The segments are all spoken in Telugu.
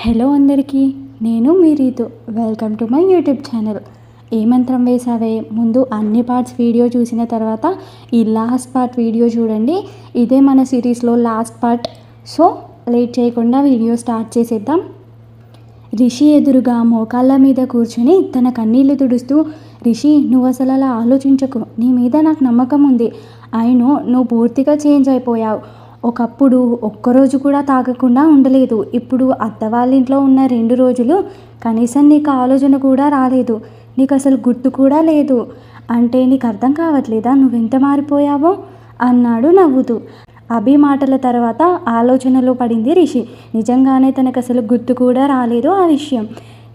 హలో అందరికీ, నేను మీ Ritu. Welcome to my YouTube channel. ఏ మంత్రం వేసావే ముందు అన్ని పార్ట్స్ వీడియో చూసిన తర్వాత ఈ లాస్ట్ పార్ట్ వీడియో చూడండి. ఇదే మన సిరీస్లో లాస్ట్ పార్ట్. సో లేట్ చేయకుండా వీడియో స్టార్ట్ చేసేద్దాం. రిషి ఎదురుగా మోకాళ్ళ మీద కూర్చొని తన కన్నీళ్లు తుడుస్తూ, రిషి నువ్వు అసలు అలా ఆలోచించకు, నీ మీద నాకు నమ్మకం ఉంది. అయినో నువ్వు పూర్తిగా చేంజ్ అయిపోయావు. ఒకప్పుడు ఒక్కరోజు కూడా తాగకుండా ఉండలేదు. ఇప్పుడు అత్త వాళ్ళ ఇంట్లో ఉన్న 2 రోజులు కనీసం నీకు ఆలోచన కూడా రాలేదు. నీకు అసలు గుర్తు కూడా లేదు. అంటే నీకు అర్థం కావట్లేదా నువ్వెంత మారిపోయావో అన్నాడు నవ్వుతూ. అభి మాటల తర్వాత ఆలోచనలో పడింది రిషి. నిజంగానే తనకు అసలు గుర్తు కూడా రాలేదు ఆ విషయం.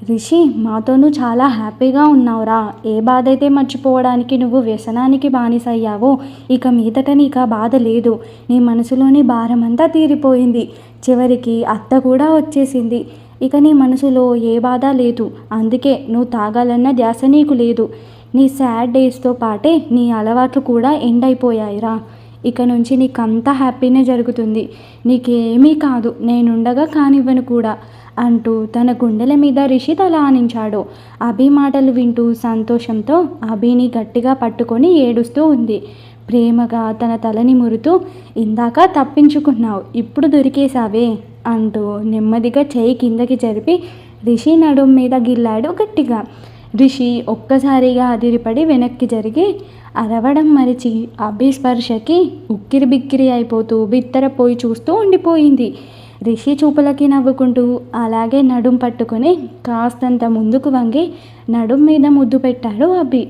రిషి, మాతోనూ చాలా హ్యాపీగా ఉన్నావురా. ఏ బాధ అయితే మర్చిపోవడానికి నువ్వు వ్యసనానికి బానిసయ్యావో ఇక మీదట నీకు ఆ బాధ లేదు. నీ మనసులోని భారం అంతా తీరిపోయింది. చివరికి అత్త కూడా వచ్చేసింది. ఇక నీ మనసులో ఏ బాధ లేదు. అందుకే నువ్వు తాగాలన్న ధ్యాస నీకు లేదు. నీ సాడ్ డేస్తో పాటే నీ అలవాట్లు కూడా ఎండ్ అయిపోయాయిరా. ఇక నుంచి నీకంతా హ్యాపీనే జరుగుతుంది. నీకేమీ కాదు, నేనుండగా కానివ్వను కూడా అంటూ తన గుండెల మీద రిషి తల ఆనించాడు. అభి మాటలు వింటూ సంతోషంతో అభిని గట్టిగా పట్టుకొని ఏడుస్తూ ఉంది. ప్రేమగా తన తలని మురుతూ, ఇందాక తప్పించుకున్నావు, ఇప్పుడు దొరికేశావే అంటూ నెమ్మదిగా చేయి కిందకి జరిపి రిషి నడుం మీద గిల్లాడు గట్టిగా. రిషి ఒక్కసారిగా అదిరిపడి వెనక్కి జరిగి అరవడం మరిచి అభి స్పర్శకి ఉక్కిరి బిక్కిరి అయిపోతూ బిత్తరపోయి చూస్తూ ఉండిపోయింది. రిషి చూపులకి నవ్వుకుంటూ అలాగే నడుం పట్టుకొని కాస్తంత ముందుకు వంగి నడుం మీద ముద్దు పెట్టాడు అభి.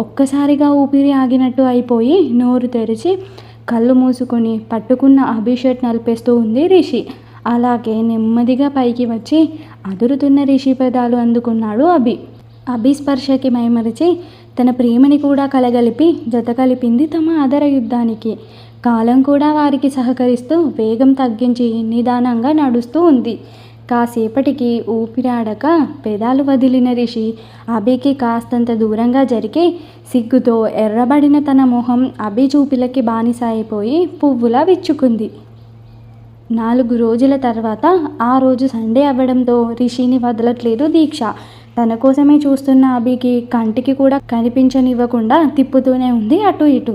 ఒక్కసారిగా ఊపిరి ఆగినట్టు అయిపోయి నోరు తెరిచి కళ్ళు మూసుకొని పట్టుకున్న అభి షర్ట్ నలిపేస్తూ ఉంది రిషి. అలాగే నెమ్మదిగా పైకి వచ్చి అదురుతున్న రిషి పెదాలు అందుకున్నాడు అభి. అభి స్పర్శకి మైమరిచి తన ప్రేమని కూడా కలగలిపి జత కలిపింది తమ ఆదర యుద్ధానికి. కాలం కూడా వారికి సహకరిస్తూ వేగం తగ్గించి నిదానంగా నడుస్తూ ఉంది. కాసేపటికి ఊపిరాడక పెదాలు వదిలిన రిషి అభికి కాస్తంత దూరంగా జరిగి సిగ్గుతో ఎర్రబడిన తన మొహం అభి చూపులకి బానిస అయిపోయి పువ్వులా విచ్చుకుంది. 4 రోజుల తర్వాత ఆ రోజు సండే అవ్వడంతో రిషిని వదలట్లేదు దీక్ష. తన కోసమే చూస్తున్న అభికి కంటికి కూడా కనిపించనివ్వకుండా తిప్పుతూనే ఉంది అటు ఇటు.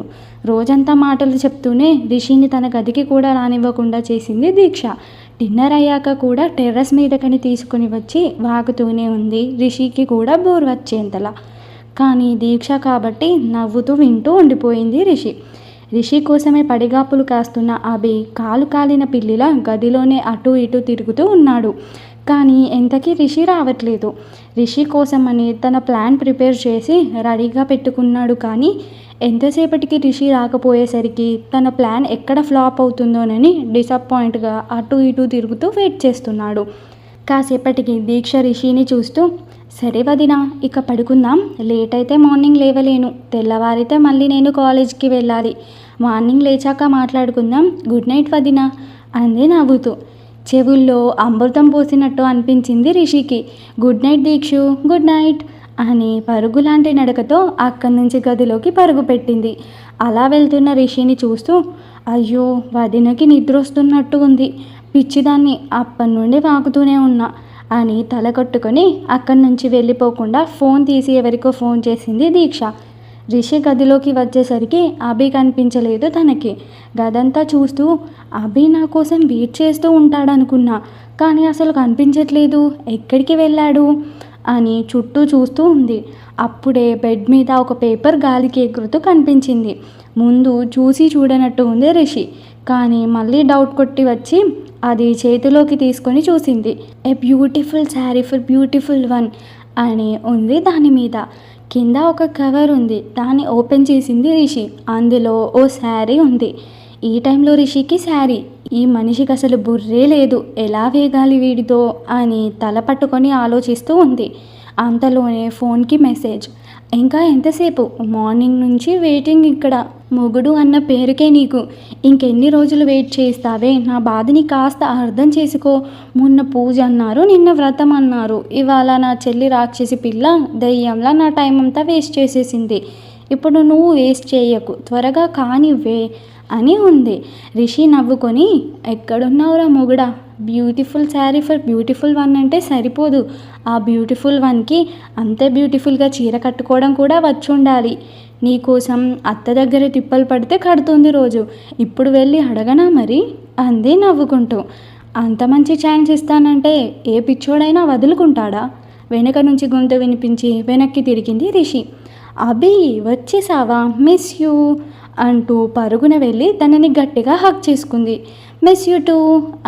రోజంతా మాటలు చెప్తూనే రిషిని తన గదికి కూడా రానివ్వకుండా చేసింది దీక్ష. డిన్నర్ అయ్యాక కూడా టెర్రస్ మీదకని తీసుకుని వచ్చి వాగుతూనే ఉంది, రిషికి కూడా బోర్ వచ్చేంతలా. కానీ దీక్ష కాబట్టి నవ్వుతూ వింటూ ఉండిపోయింది రిషి. రిషి కోసమే పడిగాపులు కాస్తున్న అభి కాలు కాలిన పిల్లిలా గదిలోనే అటు ఇటు తిరుగుతూ ఉన్నాడు. కానీ ఎంతకీ రిషి రావట్లేదు. రిషి కోసమని తన ప్లాన్ ప్రిపేర్ చేసి రెడీగా పెట్టుకున్నాడు. కానీ ఎంతసేపటికి రిషి రాకపోయేసరికి తన ప్లాన్ ఎక్కడ ఫ్లాప్ అవుతుందోనని డిసప్పాయింట్గా అటు ఇటు తిరుగుతూ వెయిట్ చేస్తున్నాడు. కాసేపటికి దీక్ష రిషిని చూస్తూ, సరే వదినా, ఇక పడుకుందాం. లేట్ అయితే మార్నింగ్ లేవలేను. తెల్లవారితే మళ్ళీ నేను కాలేజ్కి వెళ్ళాలి. మార్నింగ్ లేచాక మాట్లాడుకుందాం. గుడ్ నైట్ వదినా అంది నవ్వుతూ. చెవుల్లో అమృతం పోసినట్టు అనిపించింది రిషికి. Good night Deekshu, good night అని పరుగులాంటి నడకతో అక్కడి నుంచి గదిలోకి పరుగు పెట్టింది. అలా వెళ్తున్న రిషిని చూస్తూ, అయ్యో వదినకి నిద్ర వస్తున్నట్టు ఉంది, పిచ్చిదాన్ని అప్పటి నుండి వాగుతూనే ఉన్నా అని తల కొట్టుకొని అక్కడి నుంచి వెళ్ళిపోకుండా ఫోన్ తీసి ఎవరికో ఫోన్ చేసింది దీక్ష. రిషి గదిలోకి వచ్చేసరికి అభి కనిపించలేదు తనకి. గదంతా చూస్తూ అభి నా కోసం వెయిట్ చేస్తూ ఉంటాడనుకున్నా, కానీ అసలు కనిపించట్లేదు, ఎక్కడికి వెళ్ళాడు అని చుట్టూ చూస్తూ ఉంది. అప్పుడే బెడ్ మీద ఒక పేపర్ గాలికి ఎగురుతూ కనిపించింది. ముందు చూసి చూడనట్టు ఉంది రిషి, కానీ మళ్ళీ డౌట్ కొట్టి వచ్చి అది చేతిలోకి తీసుకొని చూసింది. A beautiful sari for beautiful one అని ఉంది దాని మీద. కింద ఒక కవర్ ఉంది, దాన్ని ఓపెన్ చేసింది రిషి. అందులో ఓ శారీ ఉంది. ఈ టైంలో రిషికి శారీ, ఈ మనిషికి అసలు బుర్రే లేదు, ఎలా వేగాలి వీడితో అని తల పట్టుకొని ఆలోచిస్తూ ఉంది. అంతలోనే ఫోన్కి మెసేజ్. ఇంకా ఎంతసేపు, మార్నింగ్ నుంచి వెయిటింగ్ ఇక్కడ. మొగుడు అన్న పేరుకే నీకు ఇంకెన్ని రోజులు వెయిట్ చేస్తావే? నా బాధని కాస్త అర్థం చేసుకో. మొన్న పూజ అన్నారు, నిన్న వ్రతం అన్నారు, ఇవాళ నా చెల్లి రాక్షసి పిల్ల దయ్యంలా నా టైం అంతా వేస్ట్ చేసేసింది. ఇప్పుడు నువ్వు వేస్ట్ చేయకు, త్వరగా కానివ్వే అని ఉంది. రిషి నవ్వుకొని, ఎక్కడున్నావురా మొగుడా, beautiful sari for beautiful one అంటే సరిపోదు, ఆ బ్యూటిఫుల్ వన్కి అంతే బ్యూటిఫుల్గా చీర కట్టుకోవడం కూడా వచ్చి ఉండాలి. నీకోసం అత్త దగ్గర తిప్పలు పడితే కడుతుంది రోజు, ఇప్పుడు వెళ్ళి అడగనా మరి అంది నవ్వుకుంటూ. అంత మంచి ఛాన్స్ ఇస్తానంటే ఏ పిచ్చోడైనా వదులుకుంటాడా? వెనక నుంచి గొంతు వినిపించి వెనక్కి తిరిగింది రిషి. అభి వచ్చేసావా, మిస్ యూ అంటూ పరుగున వెళ్ళి తనని గట్టిగా హగ్ చేసుకుంది. మిస్ యూ టూ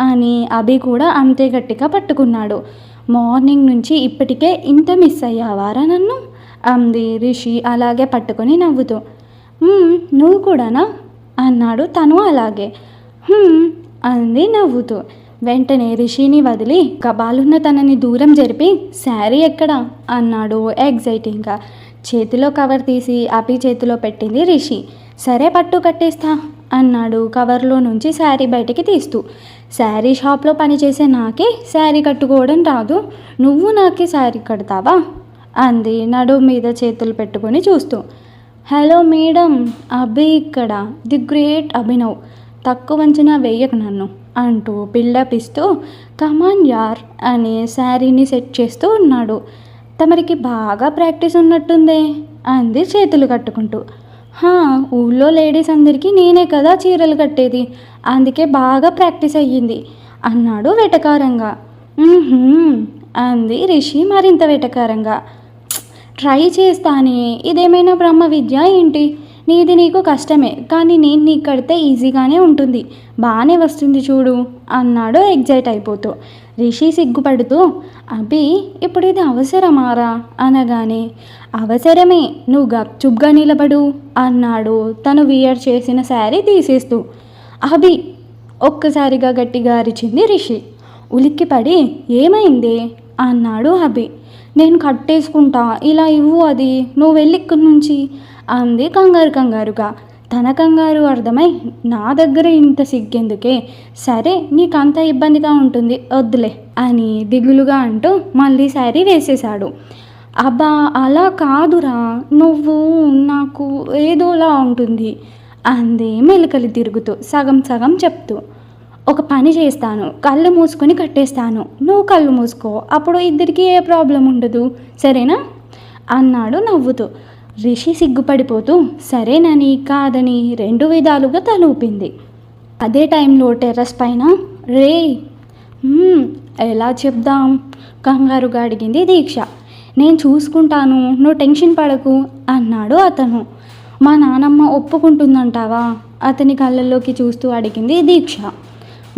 అని అభి కూడా అంతే గట్టిగా పట్టుకున్నాడు. మార్నింగ్ నుంచి ఇప్పటికే ఇంత మిస్ అయ్యావారా నన్ను అంది రిషి అలాగే పట్టుకొని నవ్వుతూ. నువ్వు కూడానా అన్నాడు తను అలాగే. అంది నవ్వుతూ. వెంటనే రిషిని వదిలి గబాలున్న తనని దూరం జరిపి శారీ ఎక్కడా అన్నాడు ఎగ్జైటింగ్గా. చేతిలో కవర్ తీసి అభి చేతిలో పెట్టింది రిషి. సరే పట్టు కట్టేస్తా అన్నాడు కవర్లో నుంచి శారీ బయటికి తీస్తూ. శారీ షాప్లో పనిచేసే నాకే శారీ కట్టుకోవడం రాదు, నువ్వు నాకే శారీ కడతావా అంది నడుం మీద చేతులు పెట్టుకొని చూస్తూ. హలో మేడం, అభి ఇక్కడ, ది గ్రేట్ అభినవ్, తక్కువ అంచనా వేయకు నన్ను అంటూ బిల్డప్ ఇస్తూ కమాన్ యార్ అని శారీని సెట్ చేస్తూ ఉన్నాడు. తమరికి బాగా ప్రాక్టీస్ ఉన్నట్టుందే అంది చేతులు కట్టుకుంటూ. ఊళ్ళో లేడీస్ అందరికీ నేనే కదా చీరలు కట్టేది, అందుకే బాగా ప్రాక్టీస్ అయ్యింది అన్నాడు వెటకారంగా. అంది రిషి మరింత వెటకారంగా. ట్రై చేస్తానే, ఇదేమైనా బ్రహ్మ విద్య ఏంటి? నీది నీకు కష్టమే, కానీ నేను నీకు కడితే ఈజీగానే ఉంటుంది, బాగానే వస్తుంది చూడు అన్నాడు ఎగ్జైట్ అయిపోతూ. రిషి సిగ్గుపడుతూ అభి ఇప్పుడు ఇది అవసరమారా అనగానే అవసరమే, నువ్వు గప్చుప్గా నిలబడు అన్నాడు తను వియర్ చేసిన శారీ తీసేస్తూ. అభి ఒక్కసారిగా గట్టిగా అరిచింది రిషి. ఉలిక్కిపడి ఏమైంది అన్నాడు అభి. నేను కట్టేసుకుంటా, ఇలా ఇవ్వు, అది నువ్వు వెళ్ళి ఇక్కడి నుంచి అంది కంగారుగా. తన కంగారు అర్థమై నా దగ్గర ఇంత సిగ్గెందుకే, సరే నీకు అంత ఇబ్బందిగా ఉంటుంది వద్దులే అని దిగులుగా అంటూ మళ్ళీ శారీ వేసేశాడు. అబ్బా అలా కాదురా, నువ్వు నాకు ఏదోలా ఉంటుంది అంది మెలికలు తిరుగుతూ సగం సగం చెప్తూ. ఒక పని చేస్తాను, కళ్ళు మూసుకొని కట్టేస్తాను, నువ్వు కళ్ళు మూసుకో, అప్పుడు ఇద్దరికి ఏ ప్రాబ్లం ఉండదు, సరేనా అన్నాడు నవ్వుతూ. రిషి సిగ్గుపడిపోతూ సరేనని కాదని రెండు విధాలుగా తలూపింది. అదే టైంలో టెర్రస్ పైన రే ఎలా చెప్దాం కంగారుగా అడిగింది దీక్ష. నేను చూసుకుంటాను, నువ్వు టెన్షన్ పడకు అన్నాడు అతను. మా నానమ్మ ఒప్పుకుంటుందంటావా అతని కళ్ళల్లోకి చూస్తూ అడిగింది దీక్ష.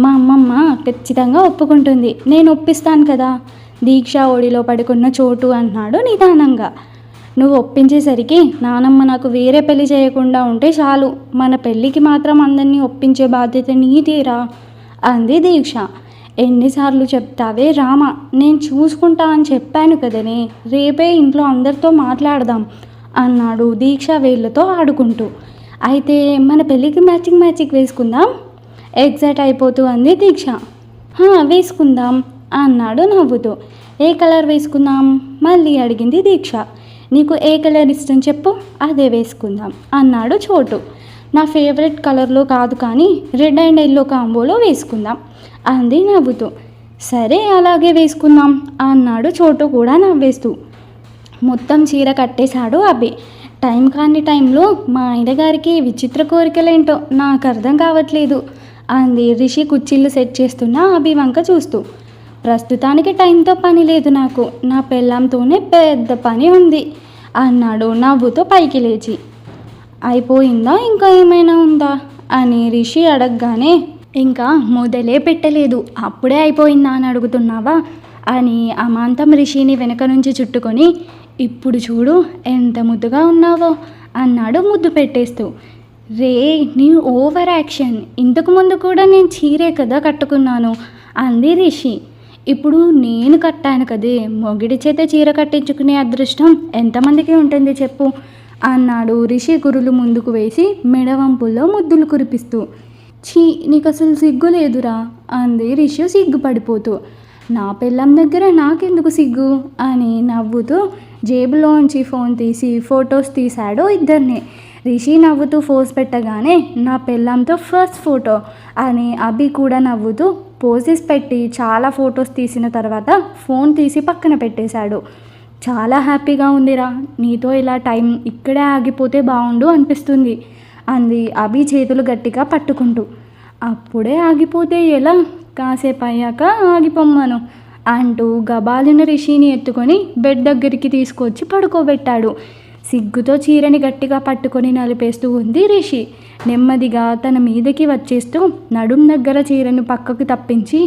మా అమ్మమ్మ ఖచ్చితంగా ఒప్పుకుంటుంది, నేను ఒప్పిస్తాను కదా దీక్ష ఒడిలో పడుకున్న చోటు అన్నాడు నిదానంగా. నువ్వు ఒప్పించేసరికి నానమ్మ నాకు వేరే పెళ్లి చేయకుండా ఉంటే చాలు, మన పెళ్ళికి మాత్రం అందరినీ ఒప్పించే బాధ్యత నీదేరా అంది దీక్ష. ఎన్నిసార్లు చెప్తావే రామ, నేను చూసుకుంటా అని చెప్పాను కదనే, రేపే ఇంట్లో అందరితో మాట్లాడదాం అన్నాడు దీక్ష వేళ్ళతో ఆడుకుంటూ. అయితే మన పెళ్ళికి మ్యాచింగ్ వేసుకుందాం ఎగ్జైట్ అయిపోతూ అంది దీక్ష. వేసుకుందాం అన్నాడు నవ్వుతూ. ఏ కలర్ వేసుకుందాం మళ్ళీ అడిగింది దీక్ష. నీకు ఏ కలర్ ఇష్టం చెప్పు, అదే వేసుకుందాం అన్నాడు చోటు. నా ఫేవరెట్ కలర్లో కాదు కానీ రెడ్ అండ్ ఎల్లో కాంబోలో వేసుకుందాం అంది నవ్వుతూ. సరే అలాగే వేసుకుందాం అన్నాడు చోటు కూడా నవ్వేస్తూ. మొత్తం చీర కట్టేశాడు అభి. టైం కాని టైంలో మా ఆయన గారికి విచిత్ర కోరికలేంటో నాకు అర్థం కావట్లేదు అంది రిషి కుర్చీలు సెట్ చేస్తున్న అభి వంక చూస్తూ. ప్రస్తుతానికి టైంతో పని లేదు నాకు, నా పెళ్ళాంతోనే పెద్ద పని ఉంది అన్నాడు నవ్వుతో పైకి లేచి. అయిపోయిందా ఇంకా ఏమైనా ఉందా అని రిషి అడగగానే ఇంకా మొదలే పెట్టలేదు, అప్పుడే అయిపోయిందా అని అడుగుతున్నావా అని అమాంతం రిషిని వెనక నుంచి చుట్టుకొని ఇప్పుడు చూడు ఎంత ముద్దుగా ఉన్నావో అన్నాడు ముద్దు పెట్టేస్తూ. రే నీ ఓవర్ యాక్షన్, ఇంతకు ముందు కూడా నేను చీరే కదా కట్టుకున్నాను అంది రిషి. ఇప్పుడు నేను కట్టాను కదే, మొగిడి చేత చీర కట్టించుకునే అదృష్టం ఎంతమందికి ఉంటుంది చెప్పు అన్నాడు రిషి కురులు ముందుకు వేసి మెడవంపుల్లో ముద్దులు కురిపిస్తూ. ఛీ నీకు అసలు సిగ్గు లేదురా అంది రిషి సిగ్గుపడిపోతూ. నా పెళ్ళం దగ్గర నాకెందుకు సిగ్గు అని నవ్వుతూ జేబులోంచి ఫోన్ తీసి ఫొటోస్ తీశాడు ఇద్దరిని. రిషి నవ్వుతూ ఫోజ్ పెట్టగానే నా పెళ్ళంతో ఫస్ట్ ఫోటో అని అభి కూడా నవ్వుతూ పోజెస్ పెట్టి చాలా ఫొటోస్ తీసిన తర్వాత ఫోన్ తీసి పక్కన పెట్టేశాడు. చాలా హ్యాపీగా ఉందిరా, నీతో ఇలా టైం ఇక్కడే ఆగిపోతే బాగుండు అనిపిస్తుంది అంది అభి చేతులు గట్టిగా పట్టుకుంటూ. అప్పుడే ఆగిపోతే ఎలా, కాసేపు అయ్యాక ఆగిపోమ్మను అంటూ గబాలిన రిషిని ఎత్తుకొని బెడ్ దగ్గరికి తీసుకొచ్చి పడుకోబెట్టాడు. సిగ్గుతో చీరని గట్టిగా పట్టుకొని నలిపేస్తూ ఉంది రిషి. నెమ్మదిగా తన మీదకి వచ్చేస్తూ నడుం దగ్గర చీరను పక్కకు తప్పించి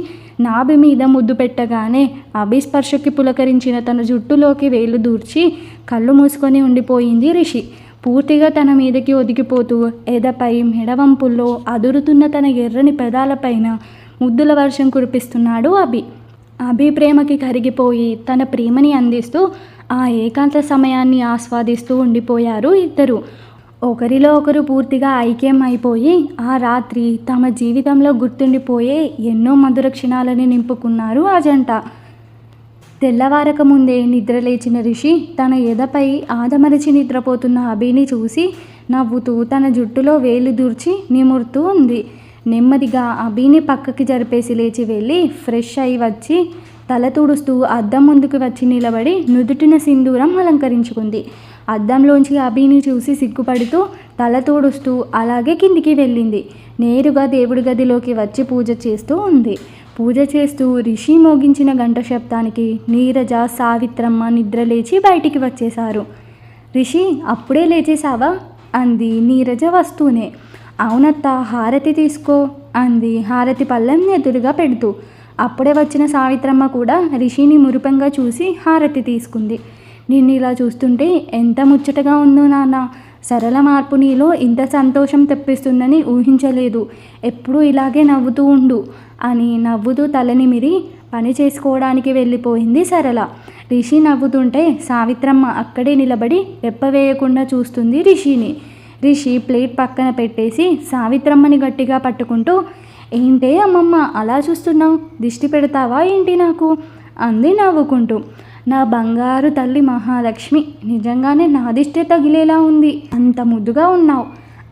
నాభి మీద ముద్దు పెట్టగానే అభిస్పర్శకి పులకరించిన తన జుట్టులోకి వేలు దూర్చి కళ్ళు మూసుకొని ఉండిపోయింది రిషి. పూర్తిగా తన మీదకి ఒదిగిపోతూ ఎదపై మెడవంపుల్లో అదురుతున్న తన ఎర్రని పెదాలపైన ముద్దుల వర్షం కురిపిస్తున్నాడు అభి. అభి ప్రేమకి కరిగిపోయి తన ప్రేమని అందిస్తూ ఆ ఏకాంత సమయాన్ని ఆస్వాదిస్తూ ఉండిపోయారు ఇద్దరు. ఒకరిలో ఒకరు పూర్తిగా ఐక్యం అయిపోయి ఆ రాత్రి తమ జీవితంలో గుర్తుండిపోయే ఎన్నో మధుర క్షణాలని నింపుకున్నారు ఆ జంట. తెల్లవారక ముందే నిద్రలేచిన రిషి తన ఎదపై ఆదమరిచి నిద్రపోతున్న అభిని చూసి నవ్వుతూ తన జుట్టులో వేలు దూర్చి నిమురుతూ ఉంది. నెమ్మదిగా అభిని పక్కకి జరిపేసి లేచి వెళ్ళి ఫ్రెష్ అయి వచ్చి తల తుడుస్తూ అద్దం ముందుకు వచ్చి నిలబడి నుదుటిన సింధూరం అలంకరించుకుంది. అద్దంలోంచి అభిని చూసి సిగ్గుపడుతూ తల తుడుస్తూ అలాగే కిందికి వెళ్ళింది. నేరుగా దేవుడి గదిలోకి వచ్చి పూజ చేస్తూ ఉంది. పూజ చేస్తూ రిషి మోగించిన గంట శబ్దానికి నీరజ, సావిత్రమ్మ నిద్రలేచి బయటికి వచ్చేశారు. రిషి, అప్పుడే లేచేసావా అంది నీరజ వస్తూనే. అవునత్త, హారతి తీసుకో అంది హారతి పళ్ళెం ఎదురుగా పెడుతూ. అప్పుడే వచ్చిన సావిత్రమ్మ కూడా రిషిని మురిపంగా చూసి హారతి తీసుకుంది. నిన్ను ఇలా చూస్తుంటే ఎంత ముచ్చటగా ఉందో నాన్న, సరళ మార్పు నీలో ఇంత సంతోషం తెప్పిస్తుందని ఊహించలేదు. ఎప్పుడూ ఇలాగే నవ్వుతూ ఉండు అని నవ్వుతూ తలనిమిరి పని చేసుకోవడానికి వెళ్ళిపోయింది సరళ. రిషి నవ్వుతుంటే సావిత్రమ్మ అక్కడే నిలబడి రెప్పవేయకుండా చూస్తుంది రిషిని. రిషి ప్లేట్ పక్కన పెట్టేసి సావిత్రమ్మని గట్టిగా పట్టుకుంటూ, ఏంటే అమ్మమ్మ అలా చూస్తున్నావు, దిష్టి పెడతావా ఏంటి నాకు అంది నవ్వుకుంటూ. నా బంగారు తల్లి మహాలక్ష్మి, నిజంగానే నా దిష్టే తగిలేలా ఉంది, అంత ముద్దుగా ఉన్నావు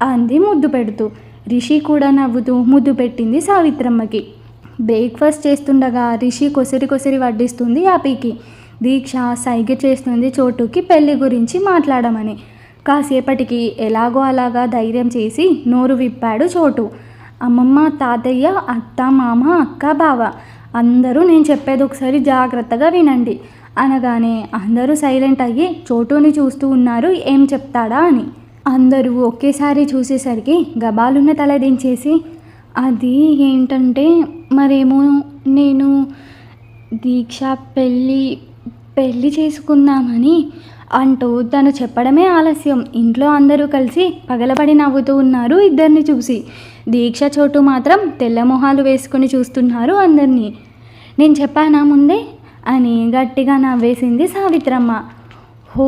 అంది ముద్దు పెడుతూ. రిషి కూడా నవ్వుతూ ముద్దు పెట్టింది సావిత్రమ్మకి. బ్రేక్ఫాస్ట్ చేస్తుండగా రిషి కొసరి కొసరి వడ్డిస్తుంది అభికి. దీక్ష సైగ చేస్తుంది చోటుకి పెళ్లి గురించి మాట్లాడమని. కాసేపటికి ఎలాగో అలాగా ధైర్యం చేసి నోరు విప్పాడు చోటు. అమ్మమ్మ, తాతయ్య, అత్త, మామ, అక్క, బావ అందరూ నేను చెప్పేది ఒకసారి జాగ్రత్తగా వినండి అనగానే అందరూ సైలెంట్ అయ్యి చోటుని చూస్తూ ఉన్నారు ఏం చెప్తాడా అని. అందరూ ఒకేసారి చూసేసరికి గబాలున్న తల దించేసి, అది ఏంటంటే మరేమో నేను దీక్ష పెళ్ళి చేసుకుందామని అంటూ తను చెప్పడమే ఆలస్యం. ఇంట్లో అందరూ కలిసి పగలబడి నవ్వుతూ ఉన్నారు ఇద్దరిని చూసి. దీక్ష, చోటు మాత్రం తెల్ల మొహాలు వేసుకుని చూస్తున్నారు అందరినీ. నేను చెప్పానా ముందే అని గట్టిగా నవ్వేసింది సావిత్రమ్మ. హో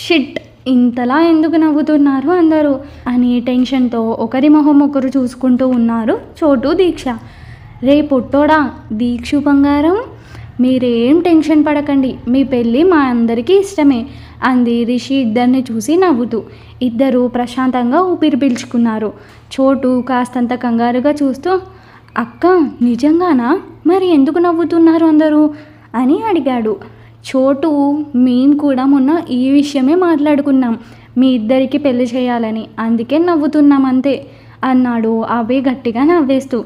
షిట్, ఇంతలా ఎందుకు నవ్వుతున్నారు అందరూ అని టెన్షన్తో ఒకరి మొహం ఒకరు చూసుకుంటూ ఉన్నారు చోటు, దీక్ష. రే పొట్టోడా, దీక్షు బంగారం, మీరేం టెన్షన్ పడకండి, మీ పెళ్ళి మా అందరికీ ఇష్టమే అంది రిషి ఇద్దరిని చూసి నవ్వుతూ. ఇద్దరూ ప్రశాంతంగా ఊపిరి పీల్చుకున్నారు. చోటు కాస్తంత కంగారుగా చూస్తూ, అక్క నిజంగానా, మరి ఎందుకు నవ్వుతున్నారు అందరూ అని అడిగాడు. చోటు, మేము కూడా మొన్న ఈ విషయమే మాట్లాడుకున్నాం, మీ ఇద్దరికి పెళ్లి చేయాలని, అందుకే నవ్వుతున్నాం అంతే అన్నాడు అభి గట్టిగా నవ్వేస్తూ.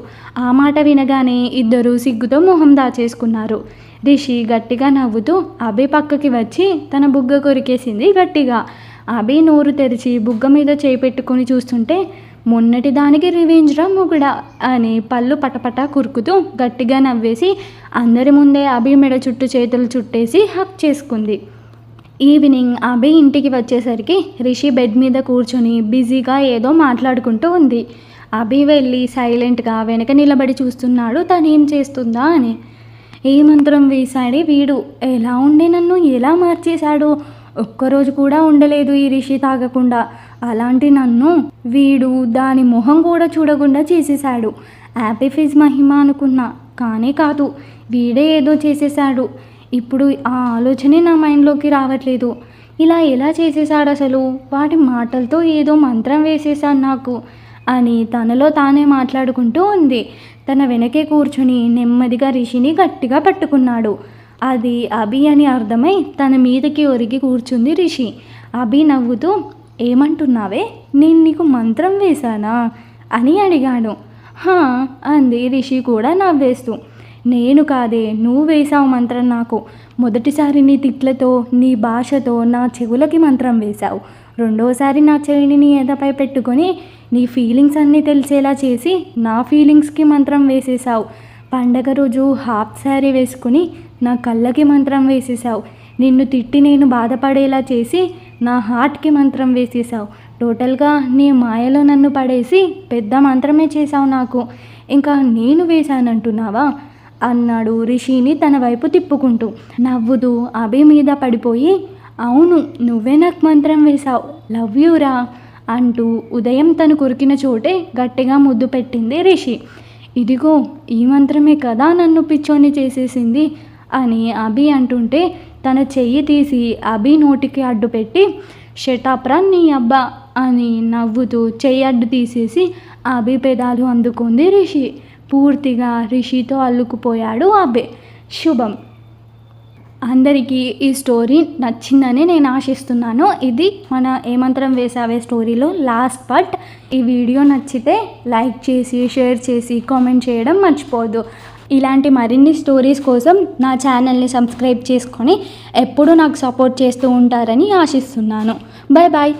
ఆ మాట వినగానే ఇద్దరూ సిగ్గుతో మొహం దాచేసుకున్నారు. రిషి గట్టిగా నవ్వుతూ అభి పక్కకి వచ్చి తన బుగ్గ కొరికేసింది గట్టిగా. అభి నోరు తెరిచి బుగ్గ మీద చేయి పెట్టుకుని చూస్తుంటే, మొన్నటి దానికి రివెంజ్ రా మొగుడా అని పళ్ళు పటపట కురుకుతూ గట్టిగా నవ్వేసి అందరి ముందే అభి మెడ చుట్టూ చేతులు చుట్టేసి హక్ చేసుకుంది. ఈవినింగ్ అభి ఇంటికి వచ్చేసరికి రిషి బెడ్ మీద కూర్చొని బిజీగా ఏదో మాట్లాడుకుంటూ ఉంది. అభి వెళ్ళి సైలెంట్గా వెనక నిలబడి చూస్తున్నాడు తనేం చేస్తుందా అని. ఏ మంత్రం వేశాడే వీడు, ఎలా ఉండే నన్ను ఎలా మార్చేశాడు, ఒక్కరోజు కూడా ఉండలేదు ఈ రిషి తాగకుండా, అలాంటి నన్ను వీడు దాని మొహం కూడా చూడకుండా చేసేశాడు. హ్యాపీ ఫీజ్ మహిమ అనుకున్నా, కానీ కాదు, వీడే ఏదో చేసేశాడు. ఇప్పుడు ఆ ఆలోచనే నా మైండ్లోకి రావట్లేదు. ఇలా ఎలా చేసేశాడు అసలు, వాటి మాటలతో ఏదో మంత్రం వేసేశాడు నాకు అని తనలో తానే మాట్లాడుకుంటూ ఉంది. తన వెనకే కూర్చుని నెమ్మదిగా రిషిని గట్టిగా పట్టుకున్నాడు. అది అభి అని అర్థమై తన మీదకి ఒరిగి కూర్చుంది రిషి. అభి నవ్వుతూ, ఏమంటున్నావే, నేను నీకు మంత్రం వేశానా అని అడిగాడు. హా అంది రిషి కూడా నవ్వేస్తూ. నేను కాదే, నువ్వు వేశావు మంత్రం నాకు. మొదటిసారి నీ తిట్లతో నీ భాషతో నా చెవులకి మంత్రం వేశావు. రెండోసారి నా చెవిని నీ ఎదపై పెట్టుకొని నీ ఫీలింగ్స్ అన్నీ తెలిసేలా చేసి నా ఫీలింగ్స్కి మంత్రం వేసేసావు. పండగ రోజు హాఫ్ శారీ వేసుకుని నా కళ్ళకి మంత్రం వేసేసావు. నిన్ను తిట్టి నేను బాధపడేలా చేసి నా హార్ట్కి మంత్రం వేసేసావు. టోటల్గా నీ మాయలో నన్ను పడేసి పెద్ద మంత్రమే చేశావు నాకు. ఇంకా నేను వేశానంటున్నావా అన్నాడు రిషిని తన వైపు తిప్పుకుంటూ. నవ్వుతూ అభి మీద పడిపోయి, అవును నువ్వే నాకు మంత్రం వేశావు, లవ్ యూరా అంటూ ఉదయం తను కొరికిన చోటే గట్టిగా ముద్దు పెట్టింది రిషి. ఇదిగో ఈ మంత్రమే కదా నన్ను పిచ్చోని చేసేసింది అని అభి అంటుంటే తన చెయ్యి తీసి అభి నోటికి అడ్డు పెట్టి, షటాప్రా నీ అబ్బా అని నవ్వుతూ చెయ్యి అడ్డు తీసేసి అభి పెదాలు అందుకుంది రిషి. పూర్తిగా రిషితో అల్లుకుపోయాడు అభి. శుభం. అందరికీ ఈ స్టోరీ నచ్చిందని నేను ఆశిస్తున్నాను. ఇది మన ఏమంత్రం వేసావే స్టోరీలో లాస్ట్ పార్ట్. ఈ వీడియో నచ్చితే లైక్ చేసి షేర్ చేసి కామెంట్ చేయడం మర్చిపోవద్దు. ఇలాంటి మరిన్ని స్టోరీస్ కోసం నా ఛానల్ని సబ్స్క్రైబ్ చేసుకొని ఎప్పుడూ నాకు సపోర్ట్ చేస్తూ ఉంటారని ఆశిస్తున్నాను. Bye bye.